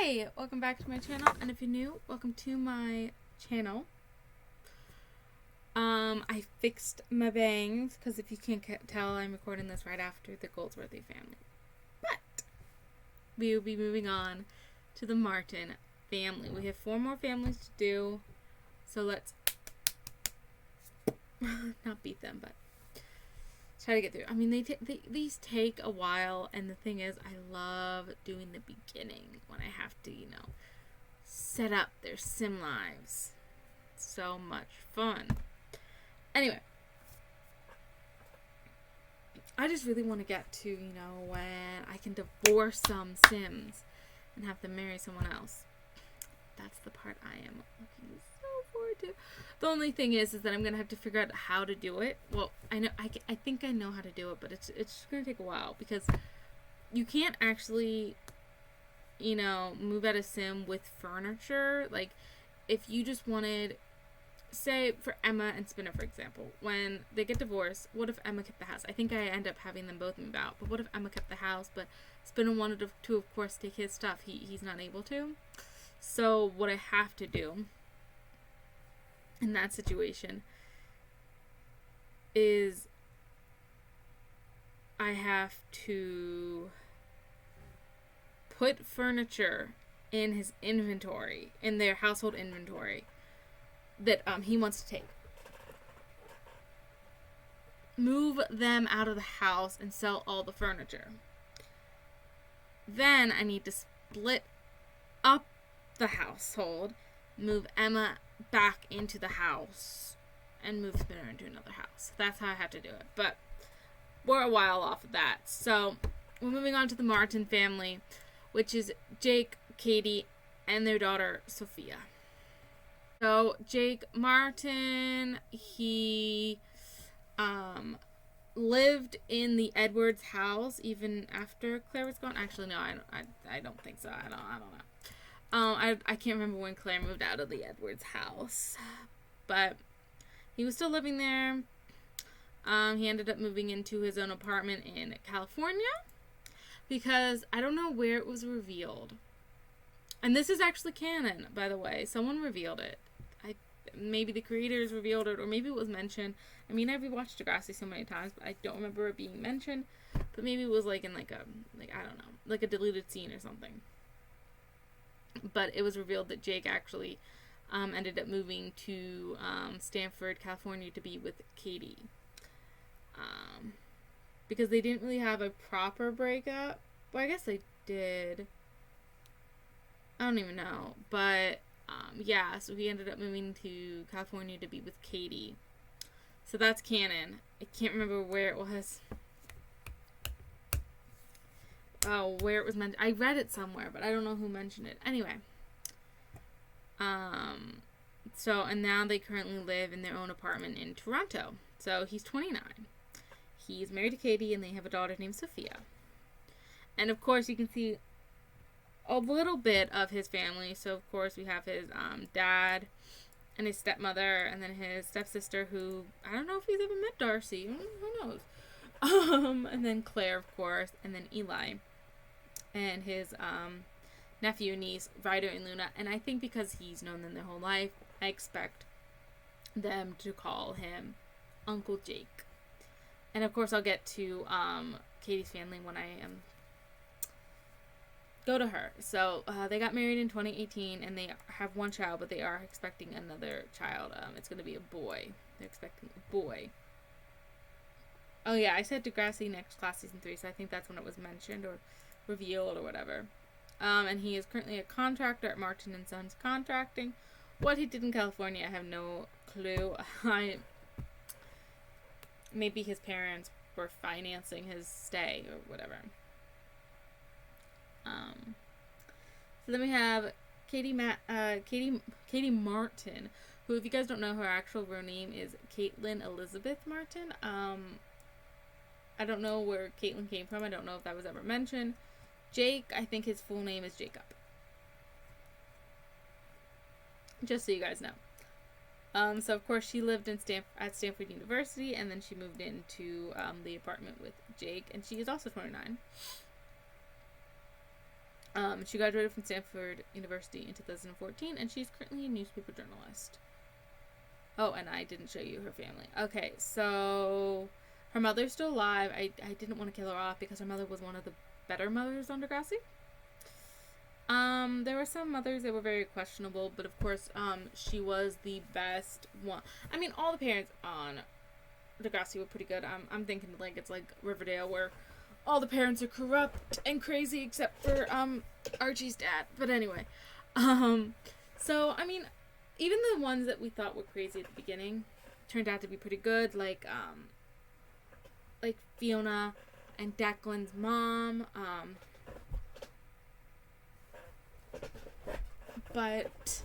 Hi! Welcome back to my channel, and if you're new, welcome to my channel. I fixed my bangs, because if you can't tell, I'm recording this right after the Goldsworthy family. But we will be moving on to the Martin family. We have 4 more families to do, so let's not beat them, but try to get through. I mean, these take a while, and the thing is, I love doing the beginning when I have to, set up their sim lives. So much fun. Anyway, I just really want to get to, when I can divorce some sims and have them marry someone else. That's the part I am looking so forward to. The only thing is that I'm gonna have to figure out how to do it. Well, I think I know how to do it, but it's just gonna take a while because you can't actually, move out a sim with furniture. Like, if you just wanted, say for Emma and Spinner, for example, when they get divorced, what if Emma kept the house? I think I end up having them both move out. But what if Emma kept the house, but Spinner wanted to of course, take his stuff? He's not able to. So what I have to do in that situation is I have to put furniture in his inventory, in their household inventory, that he wants to take. Move them out of the house and sell all the furniture. Then I need to split up the household, move Emma back into the house, and move Spinner into another house. That's how I have to do it. But we're a while off of that. So we're moving on to the Martin family, which is Jake, Katie, and their daughter, Sophia. So Jake Martin, he lived in the Edwards house even after Claire was gone. Actually, no, I don't think so. I don't know. I can't remember when Claire moved out of the Edwards house, but he was still living there. He ended up moving into his own apartment in California because I don't know where it was revealed. And this is actually canon, by the way. Someone revealed it. Maybe the creators revealed it, or maybe it was mentioned. I mean, I've rewatched Degrassi so many times, but I don't remember it being mentioned. But maybe it was like in I don't know, like a deleted scene or something. But it was revealed that Jake actually ended up moving to Stanford, California to be with Katie. Because they didn't really have a proper breakup. Well, I guess they did. I don't even know. But, yeah, so he ended up moving to California to be with Katie. So that's canon. I can't remember where it was. Oh, where it was mentioned. I read it somewhere, but I don't know who mentioned it. Anyway. So, and now they currently live in their own apartment in Toronto. So, he's 29. He's married to Katie, and they have a daughter named Sophia. And, of course, you can see a little bit of his family. So, of course, we have his dad and his stepmother, and then his stepsister, who, I don't know if he's ever met Darcy. Who knows? And then Claire, of course, and then Eli. And his nephew and niece, Ryder and Luna. And I think because he's known them their whole life, I expect them to call him Uncle Jake. And of course I'll get to Katie's family when I go to her. So they got married in 2018 and they have 1 child, but they are expecting another child. It's going to be a boy. They're expecting a boy. Oh yeah, I said Degrassi next class season 3, so I think that's when it was mentioned or revealed or whatever. And he is currently a contractor at Martin & Sons Contracting. What he did in California, I have no clue. Maybe his parents were financing his stay or whatever. So then we have Katie Martin, who, if you guys don't know, her actual real name is Caitlin Elizabeth Martin. I don't know where Caitlin came from. I don't know if that was ever mentioned. Jake, I think his full name is Jacob. Just so you guys know. So, of course, she lived at Stanford University, and then she moved into the apartment with Jake, and she is also 29. She graduated from Stanford University in 2014, and she's currently a newspaper journalist. Oh, and I didn't show you her family. Okay, so her mother's still alive. I didn't want to kill her off because her mother was one of the better mothers on Degrassi. There were some mothers that were very questionable, but of course, she was the best one. I mean, all the parents on Degrassi were pretty good. I'm thinking like it's like Riverdale, where all the parents are corrupt and crazy except for Archie's dad. But anyway, so I mean, even the ones that we thought were crazy at the beginning turned out to be pretty good, like Fiona and Declan's mom. But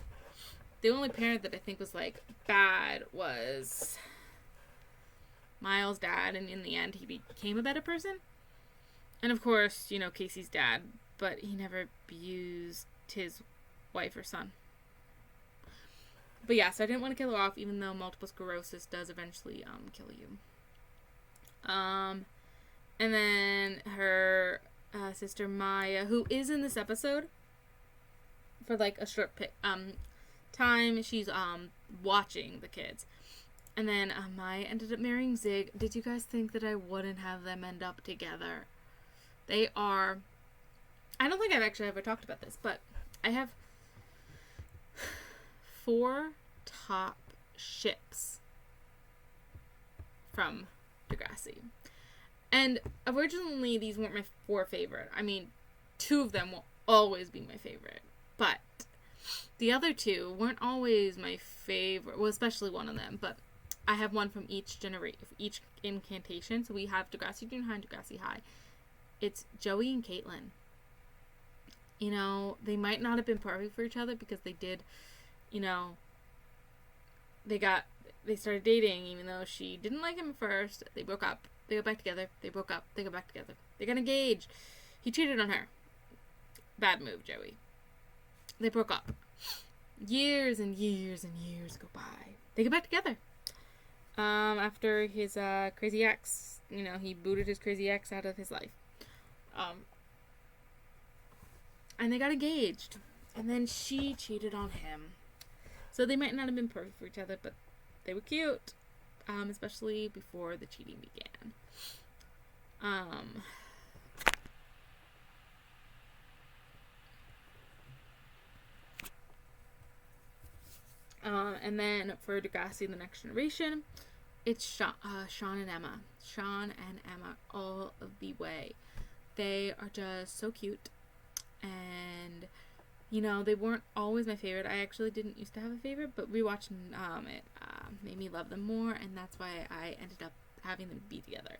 the only parent that I think was like bad was Miles' dad, and in the end he became a better person. And of course, you know, Casey's dad, but he never abused his wife or son. But yeah, so I didn't want to kill her off, even though multiple sclerosis does eventually kill you. And then her sister Maya, who is in this episode for like a short time, she's watching the kids. And then Maya ended up marrying Zig. Did you guys think that I wouldn't have them end up together? They are... I don't think I've actually ever talked about this, but I have 4 top ships from Degrassi. And originally these weren't my 4 favorite. I mean, 2 of them will always be my favorite. But the other 2 weren't always my favorite. Well, especially one of them. But I have one from each each incantation. So we have Degrassi Junior High and Degrassi High. It's Joey and Caitlin. You know, they might not have been perfect for each other because they did, you know, they started dating even though she didn't like him at first. They broke up. They got back together. They broke up. They got back together. They got engaged. He cheated on her. Bad move, Joey. They broke up. Years and years and years go by. They get back together. After his crazy ex, you know, he booted his crazy ex out of his life. And they got engaged. And then she cheated on him. So they might not have been perfect for each other, but they were cute. Especially before the cheating began. And then for Degrassi, The Next Generation, it's Sean and Emma. Sean and Emma all of the way. They are just so cute. And, you know, they weren't always my favorite. I actually didn't used to have a favorite, but rewatching it made me love them more, and that's why I ended up having them be together.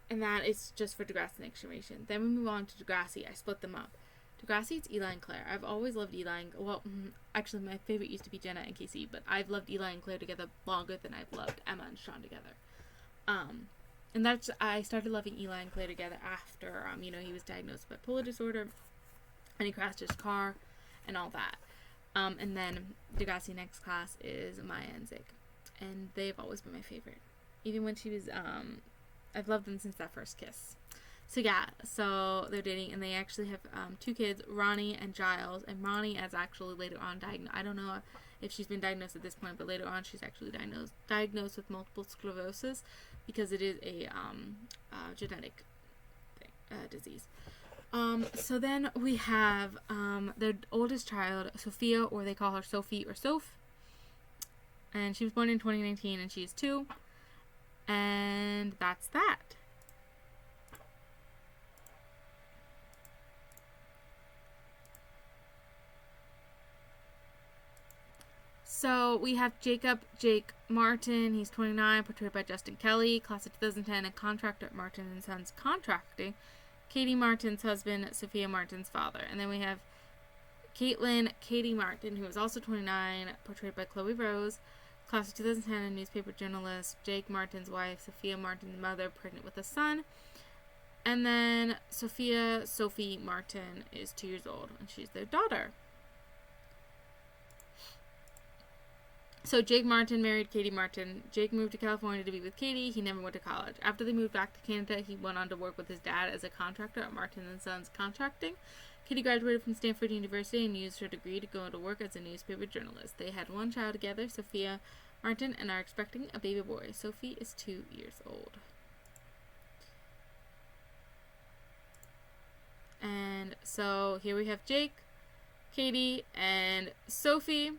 And that is just for Degrassi The Next Generation. Then we move on to Degrassi. I split them up. Degrassi, it's Eli and Claire. I've always loved Eli and... Well, actually, my favorite used to be Jenna and Casey, but I've loved Eli and Claire together longer than I've loved Emma and Sean together. And that's... I started loving Eli and Claire together after, you know, he was diagnosed with bipolar disorder, and he crashed his car, and all that. And then Degrassi Next Class is Maya and Zig. And they've always been my favorite. Even when she was... I've loved them since that first kiss. So yeah, so they're dating, and they actually have 2 kids, Ronnie and Giles. And Ronnie is actually later on diagnosed. I don't know if she's been diagnosed at this point, but later on she's actually diagnosed with multiple sclerosis because it is a genetic disease. So then we have their oldest child, Sophia, or they call her Sophie or Soph. And she was born in 2019, and she's 2. And that's that. So we have Jake Martin. He's 29, portrayed by Justin Kelly, class of 2010, and contractor at Martin & Sons Contracting. Katie Martin's husband, Sophia Martin's father. And then we have Katie Martin, who is also 29, portrayed by Chloe Rose, class of 2010, and newspaper journalist. Jake Martin's wife, Sophia Martin's mother, pregnant with a son. And then Sophie Martin is 2 years old, and she's their daughter. So Jake Martin married Katie Martin. Jake moved to California to be with Katie. He never went to college. After they moved back to Canada, he went on to work with his dad as a contractor at Martin & Sons Contracting. Katie graduated from Stanford University and used her degree to go to work as a newspaper journalist. They had one child together, Sophia Martin, and are expecting a baby boy. Sophie is 2 years old. And so here we have Jake, Katie, and Sophie.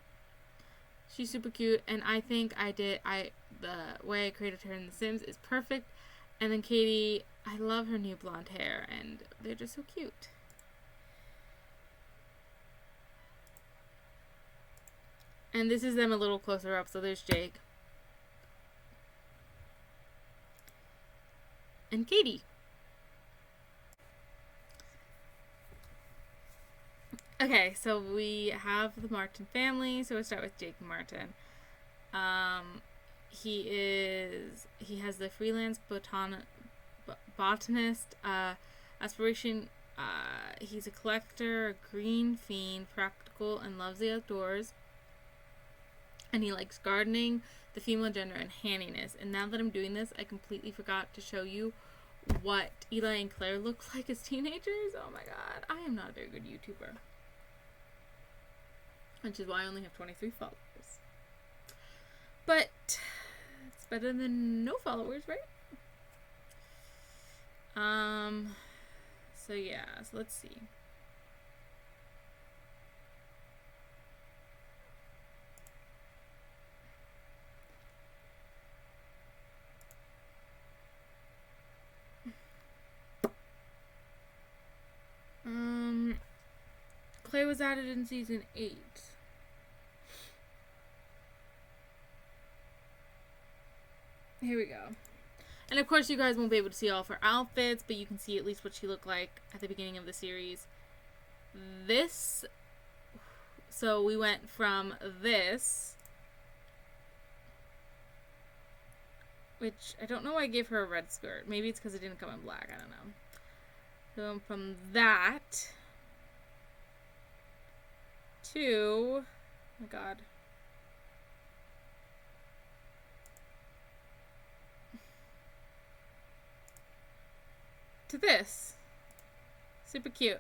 She's super cute, and I think the way I created her in The Sims is perfect. And then Katie, I love her new blonde hair, and they're just so cute. And this is them a little closer up, so there's Jake. And Katie. Okay, so we have the Martin family. So we'll start with Jake Martin. He has the freelance botanist aspiration. He's a collector, a green fiend, practical, and loves the outdoors. And he likes gardening, the female gender, and handiness. And now that I'm doing this, I completely forgot to show you what Eli and Claire look like as teenagers. Oh my god, I am not a very good YouTuber. Which is why I only have 23 followers. But it's better than no followers, right? So yeah, so let's see. Claire was added in season 8. Here we go. And of course you guys won't be able to see all of her outfits, but you can see at least what she looked like at the beginning of the series. So we went from this, which I don't know why I gave her a red skirt. Maybe it's because it didn't come in black. I don't know. So from that to, oh my god. To this. Super cute.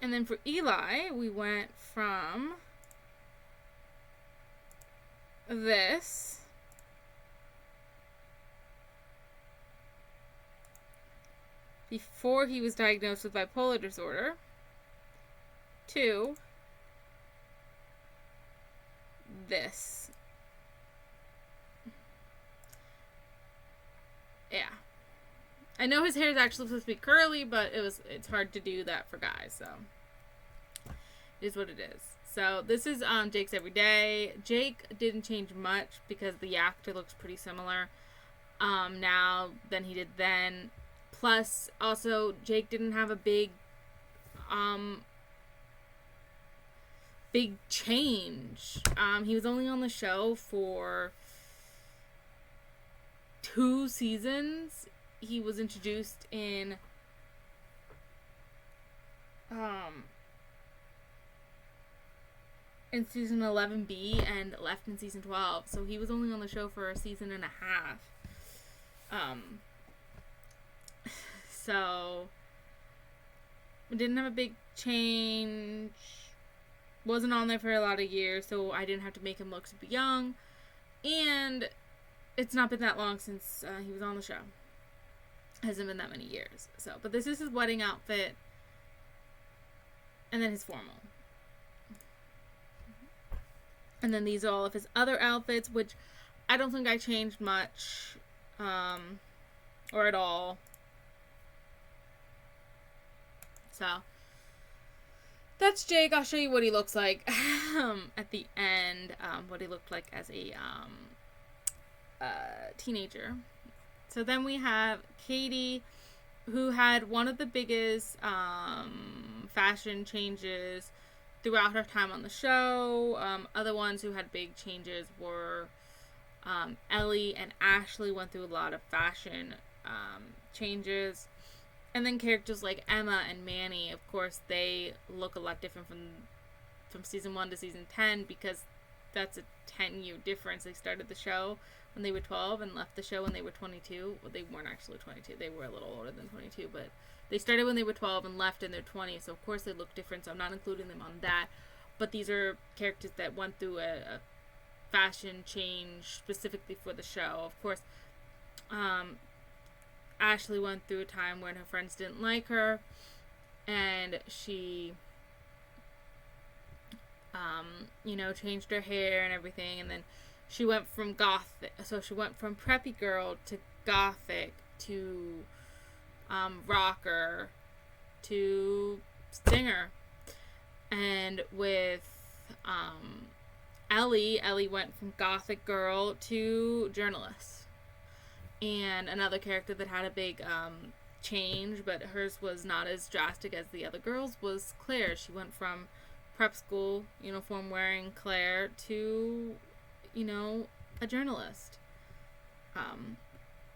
And then for Eli, we went from this before he was diagnosed with bipolar disorder to this. Yeah. I know his hair is actually supposed to be curly, but it's hard to do that for guys, so it is what it is. So this is Jake's everyday. Jake didn't change much because the actor looks pretty similar now than he did then. Plus, also Jake didn't have a big change. He was only on the show for 2 seasons. He was introduced in season 11B and left in season 12. So he was only on the show for a season and a half. So we didn't have a big change. Wasn't on there for a lot of years, so I didn't have to make him look super young. And it's not been that long since he was on the show. Hasn't been that many years. So, but this is his wedding outfit. And then his formal. And then these are all of his other outfits, which I don't think I changed much. Or at all. So, that's Jake. I'll show you what he looks like at the end. What he looked like as a teenager. So then we have Katie, who had one of the biggest fashion changes throughout her time on the show. Other ones who had big changes were Ellie and Ashley went through a lot of fashion changes. And then characters like Emma and Manny, of course, they look a lot different from season 1 to season 10 because that's a 10-year difference. They started the show when they were 12 and left the show when they were 22. Well, they weren't actually 22. They were a little older than 22, but they started when they were 12 and left in their 20s, so of course they look different, so I'm not including them on that. But these are characters that went through a fashion change specifically for the show. Of course, Ashley went through a time when her friends didn't like her, and she, changed her hair and everything, and then she went from preppy girl to gothic to rocker to singer. And with Ellie went from gothic girl to journalist. And another character that had a big change, but hers was not as drastic as the other girls, was Claire. She went from prep school uniform wearing Claire to, a journalist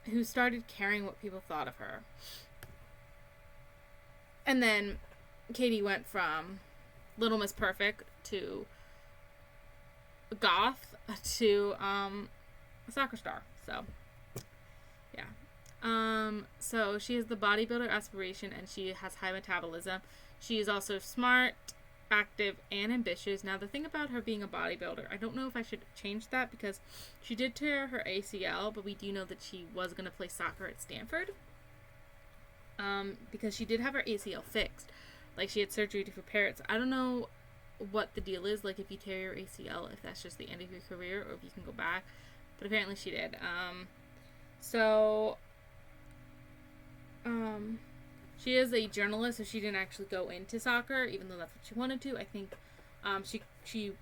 who started caring what people thought of her. And then Katie went from Little Miss Perfect to goth to a soccer star. So so she has the bodybuilder aspiration and she has high metabolism. She is also smart, active, and ambitious. Now, the thing about her being a bodybuilder, I don't know if I should change that because she did tear her ACL, but we do know that she was going to play soccer at Stanford. Because she did have her ACL fixed. Like, she had surgery to repair it. So I don't know what the deal is, like, if you tear your ACL, if that's just the end of your career or if you can go back. But apparently she did. She is a journalist, so she didn't actually go into soccer, even though that's what she wanted to. I think she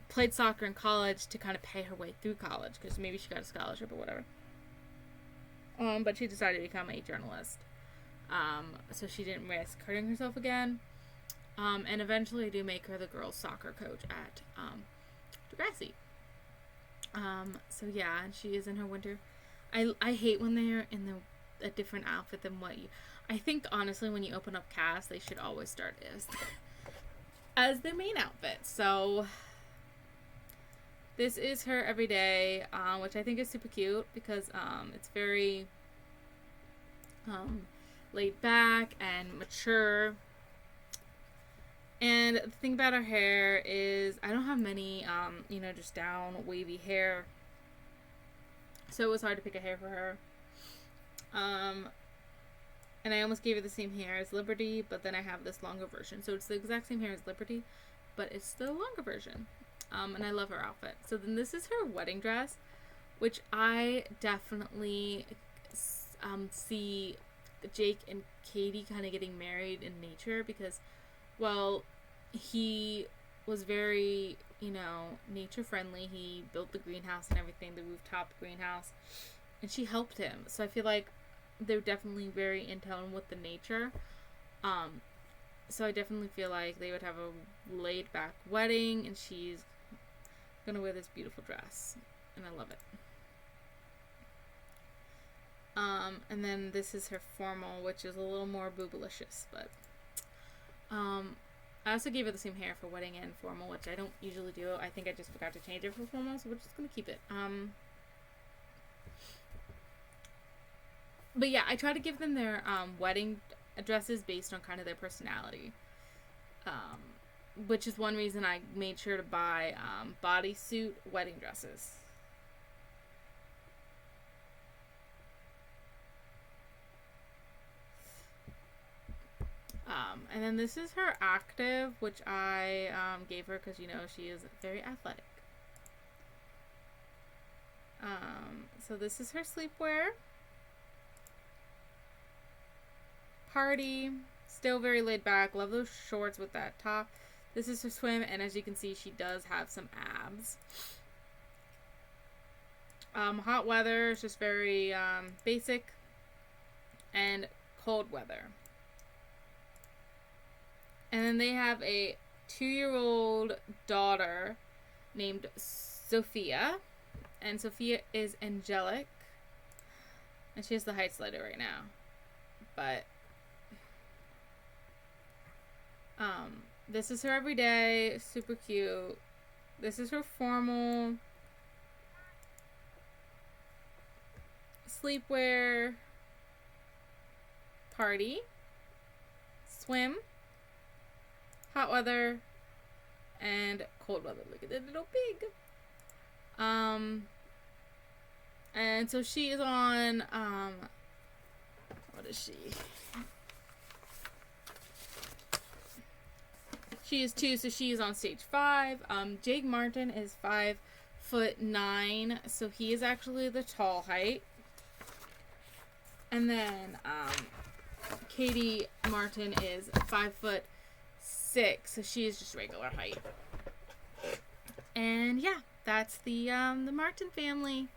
played soccer in college to kind of pay her way through college, because maybe she got a scholarship or whatever. But she decided to become a journalist. So she didn't risk hurting herself again. And eventually they do make her the girls' soccer coach at Degrassi. So yeah, and she is in her winter. I hate when they're in a different outfit than what you... I think, honestly, when you open up CAS, they should always start as their main outfit. So this is her everyday, which I think is super cute because it's very laid back and mature. And the thing about her hair is I don't have many, just down wavy hair. So it was hard to pick a hair for her. And I almost gave her the same hair as Liberty, but then I have this longer version. So it's the exact same hair as Liberty, but it's the longer version. And I love her outfit. So then this is her wedding dress, which I definitely see Jake and Katie kind of getting married in nature because, well, he was very, nature friendly. He built the greenhouse and everything, the rooftop greenhouse, and she helped him. So I feel like they're definitely very in tone with the nature. So I definitely feel like they would have a laid back wedding, and she's gonna wear this beautiful dress, and I love it. And then this is her formal, which is a little more boobalicious, but I also gave her the same hair for wedding and formal, which I don't usually do. I think I just forgot to change it for formal, so we're just gonna keep it. But yeah, I try to give them their wedding dresses based on kind of their personality. Which is one reason I made sure to buy bodysuit wedding dresses. And then this is her active, which I gave her because, she is very athletic. So this is her sleepwear. Party, still very laid back. Love those shorts with that top. This is her swim, and as you can see, she does have some abs. Hot weather is just very basic, and cold weather. And then they have a 2-year-old daughter named Sophia, and Sophia is angelic, and she has the height slider right now. but this is her everyday, super cute. This is her formal sleepwear, party, swim, hot weather, and cold weather. Look at the little pig. And so she is on, what is she? She is 2, so she is on stage 5. Jake Martin is 5'9", so he is actually the tall height. And then, Katie Martin is 5'6", so she is just regular height. And yeah, that's the Martin family.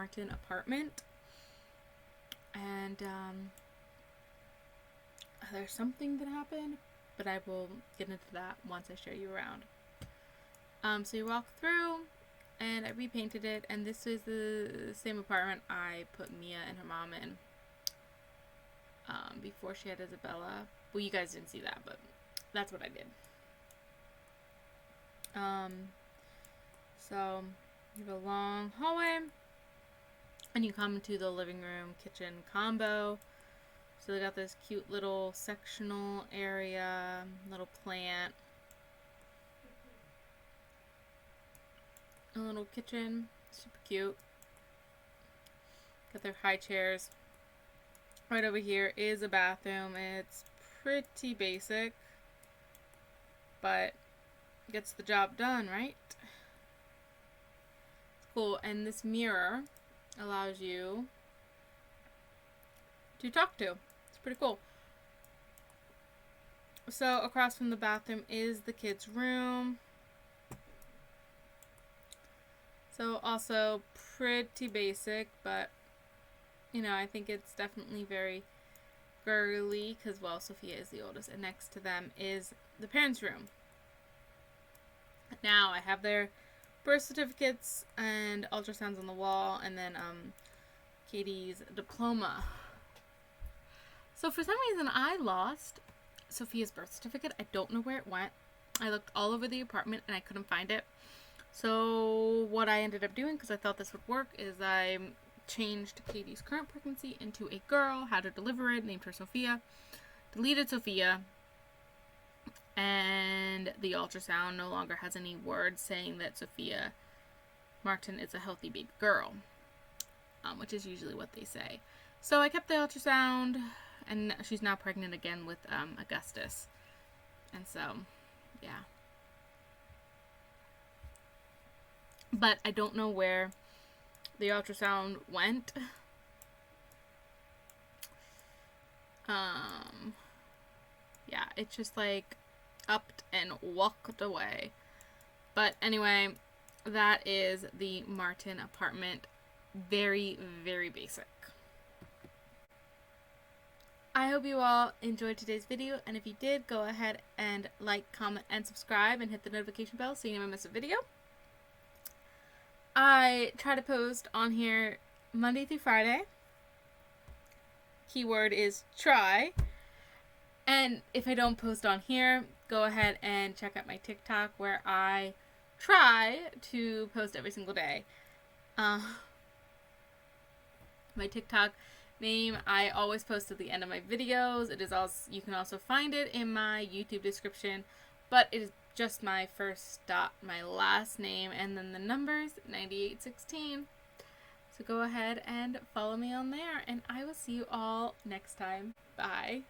Martin apartment. And there's something that happened, but I will get into that once I show you around. So you walk through, and I repainted it, and this is the same apartment I put Mia and her mom in before she had Isabella. Well, you guys didn't see that, but that's what I did. So you have a long hallway, and you come to the living room kitchen combo. So they got this cute little sectional area, little plant, a little kitchen, super cute. Got their high chairs. Right over here is a bathroom. It's pretty basic, but gets the job done, right? It's cool. And this mirror allows you to talk to. It's pretty cool. So across from the bathroom is the kids' room. So also pretty basic, but you know, I think it's definitely very girly because, well, Sophia is the oldest, and next to them is the parents' room. Now I have their birth certificates and ultrasounds on the wall, and then Katie's diploma. So for some reason I lost Sophia's birth certificate. I don't know where it went. I looked all over the apartment and I couldn't find it. So what I ended up doing, because I thought this would work, is I changed Katie's current pregnancy into a girl, had her deliver it, named her Sophia, deleted Sophia, and the ultrasound no longer has any words saying that Sophia Martin is a healthy baby girl, which is usually what they say. So I kept the ultrasound, and she's now pregnant again with Augustus. And so, yeah. But I don't know where the ultrasound went. Yeah, it's just like upped and walked away. But anyway, that is the Martin apartment. Very, very basic. I hope you all enjoyed today's video, and if you did, go ahead and like, comment, and subscribe, and hit the notification bell so you never miss a video. I try to post on here Monday through Friday. Keyword is try. And if I don't post on here, go ahead and check out my TikTok where I try to post every single day. My TikTok name I always post at the end of my videos. It is also, you can also find it in my YouTube description, but it is just my first dot, my last name, and then the numbers 9816. So go ahead and follow me on there, and I will see you all next time. Bye.